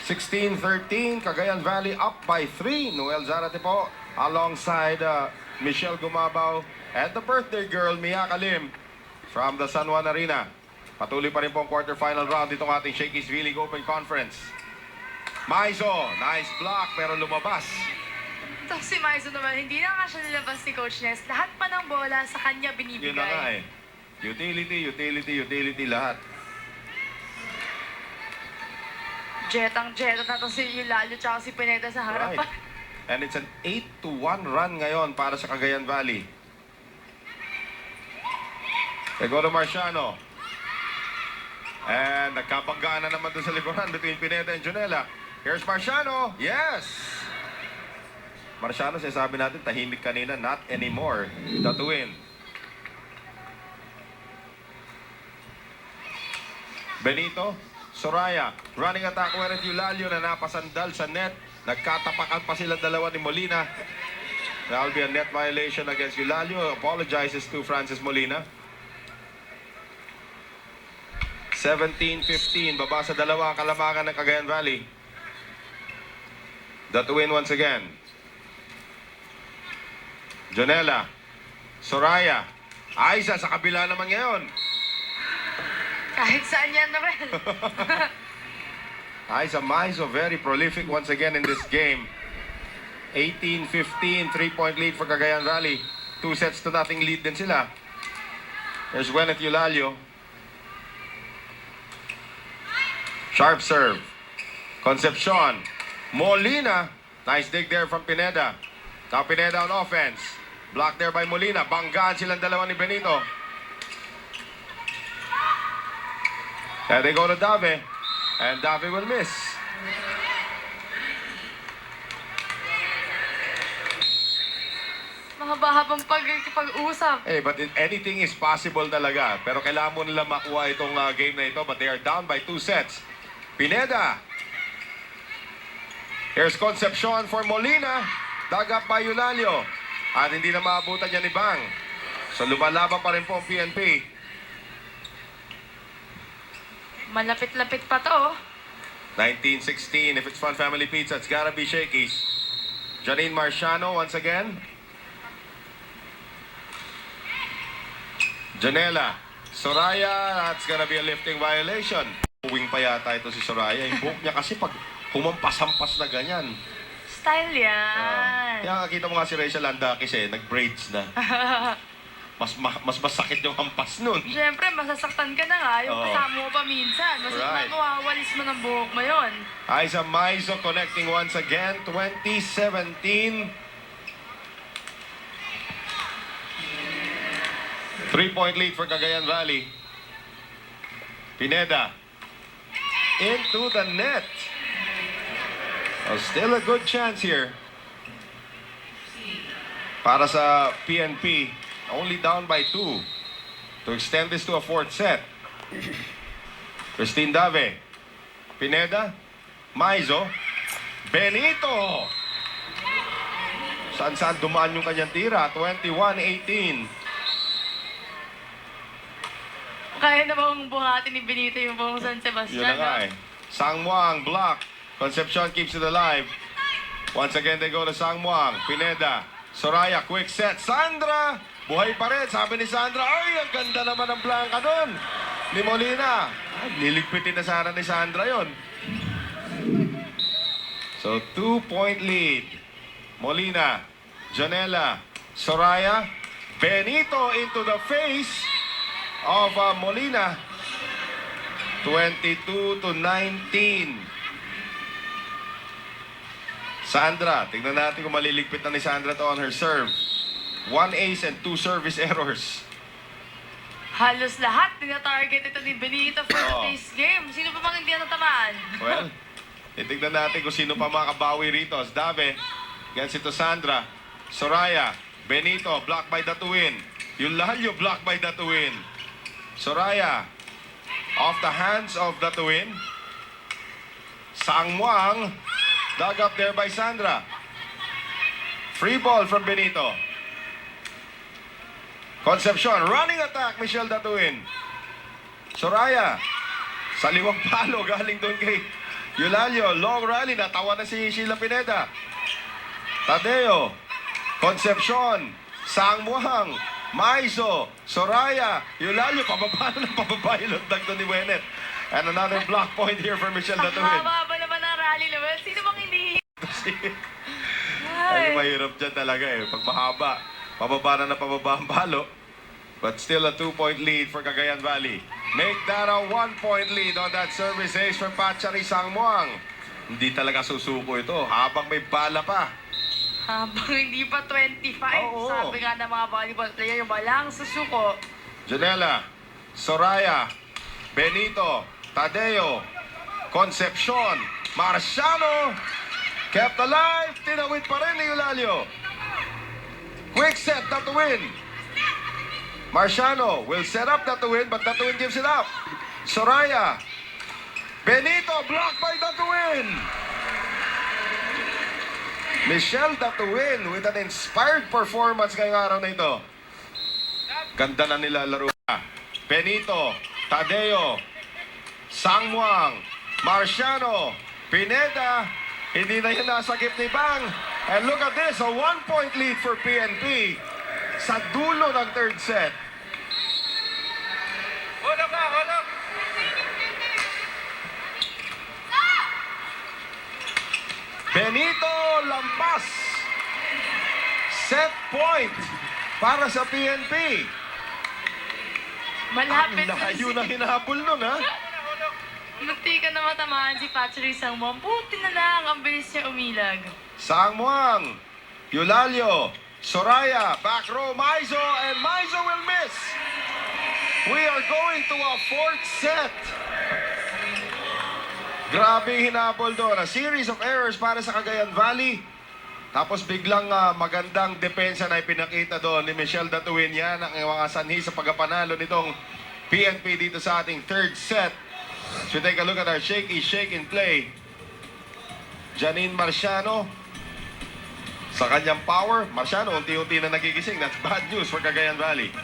16-13, Cagayan Valley up by 3. Noel Zarate po alongside Michelle Gumabaw and the birthday girl Mia Kalim from the San Juan Arena. Patuloy pa rin po ang quarterfinal round ditong ating Shakey's V-League Open Conference. Maizo, nice block pero lumabas. Ito si Maizo naman, hindi na nga siya nilabas ni Coach Ness. Lahat pa ng bola sa kanya binibigay. Yun na nga eh. Utility lahat. Jetang-jeta na to si Eulalia tsaka si Pineda sa harapan. Right. And it's an 8-1 run ngayon para sa Cagayan Valley. Tegoro Marciano. And nagkabanggaan na naman doon sa likuran between Pineda and Jonella. Here's Marciano. Yes! Marciano, sinasabi natin, tahimik kanina. Not anymore. The to win. Benito. Soraya. Running attack with Eulalia na napasandal sa net. Nagkatapakan pa sila dalawa ni Molina. That will be a net violation against Eulalia. Apologizes to Francis Molina. 17-15. Baba sa dalawa ang kalamangan ng Cagayan Valley. The to win once again. Jonella. Soraya. Aiza sa kabila naman ngayon. Kahit saan yan naman. Aiza Maizo very prolific once again in this game. 18-15. 3-point lead for Cagayan Valley. 2-0 lead din sila. There's Gwyneth Eulalio. Sharp serve. Concepcion. Molina. Nice dig there from Pineda. Now Pineda on offense. Blocked there by Molina. Banggaan silang dalawa ni Benito. And they go to Dave. And Dave will miss. Mahaba-habang pag-uusap. Hey, but anything is possible talaga. Pero kailangan mo nila makuha itong game na ito. But they are down by 2 sets. Pineda. Here's Concepcion for Molina. Dug up by Eulalio. At hindi na maabutan niya ni Bang. So lumalaban pa rin po ang PNP. Malapit-lapit pa to. 19-16. If it's Fun Family Pizza, it's gotta be Shakey's. Janine Marciano once again. Jonella. Soraya, that's gonna be a lifting violation. Uwing pa yata ito si Soraya. Yung buhok niya kasi pag humampas-hampas na ganyan. Style yan. Kaya nakita mo nga si Rachel Landakis nag-braids na. Mas masakit yung hampas nun. Siyempre, masasaktan ka na nga. Yung kasama mo pa minsan. Right. Mawawalis mo ng buhok mo yun. Aiza Maizo connecting once again. 20-17. 3-point lead for Cagayan Valley. Pineda. Into the net. Oh, still a good chance here. Para sa PNP. Only down by 2. To extend this to a 4th set. Christine Dave. Pineda. Maizo. Benito. Saan-saan dumaan yung kanyang tira. 21-18. Kaya namang buhati ni Benito yung buong San Sebastian. Yun na nga eh. Sangmuang, block. Concepcion keeps it alive. Once again, they go to Sangmuang. Pineda. Soraya, quick set. Sandra! Buhay pa rin. Sabi ni Sandra, ay, ang ganda naman ng blanca doon. Ni Molina. Ay, niligpitin na sana ni Sandra yon. So, 2-point lead. Molina. Jonella. Soraya. Benito into the face of Molina. 22-19. Sandra, tignan natin kung maliligpit na ni Sandra to on her serve. 1 ace and 2 service errors. Halos lahat tina-target ito ni Benito for today's game. Sino pa bang hindi natamaan? Well, titignan natin kung sino pa makabawi rito. Dave, against ito Sandra. Soraya, Benito, blocked by Datuin. Eulalio, blocked by Datuin. Soraya, off the hands of Datuin. Sangmuang, dug up there by Sandra. Free ball from Benito. Concepcion, running attack, Michelle Datuin. Soraya, saliwang palo galing doon kay Eulalio, long rally. Natawa na si Sheila Pineda. Tadeo. Concepcion. Sangmuang. Maizo. Soraya. Eulalio. Pababa na pababa yung lundag doon ni Wenet. And another block point here for Michelle Ang Datuin. haba naman ang rally naman. Sino bang hindi? Ay, mahirap dyan talaga eh. Pag mahaba, pababa na pababa ang balo. But still a 2-point lead for Cagayan Valley. Make that a 1-point lead on that service ace from Pachari Sangmuang. Hindi talaga susuko ito habang may bala pa. Habang hindi pa 25. Oo. Sabi nga ng mga volleyball player, walang susuko. Janela, Soraya, Benito, Tadeo, Concepcion, Marciano, kept alive, tinawid pa rin ni Eulalio. Quick set, not to win. Marciano will set up Datuin, but Datuin gives it up. Soraya, Benito, blocked by Datuin. Michelle Datuin with an inspired performance ngayong araw na ito. Ganda na nila laro. Benito, Tadeo, Sangmuang, Marciano, Pineda, hindi na yun nasagip ni Bang. And look at this, a 1-point lead for PNP sa dulo ng third set. Benito lampas. Set point para sa PNP. Malapit Ang layo na hinabol nun, ha? Munti ka na matamaan si Pachary Sangmuang. Buti na lang, ang bilis niya umilag. Sangmuang, Eulalio, Soraya, back row, Maizo, and Maizo will miss. We are going to a fourth set. Grabe hinabol doon. A series of errors para sa Cagayan Valley. Tapos biglang magandang depensa na ipinakita doon ni Michelle Datuin. Yan ang mga sanhi sa pagkapanalo nitong PNP dito sa ating third set. So take a look at our shaky shake and play. Janine Marciano. Sa kanyang power, Marciano unti-unti na nagigising. That's bad news for Cagayan Valley.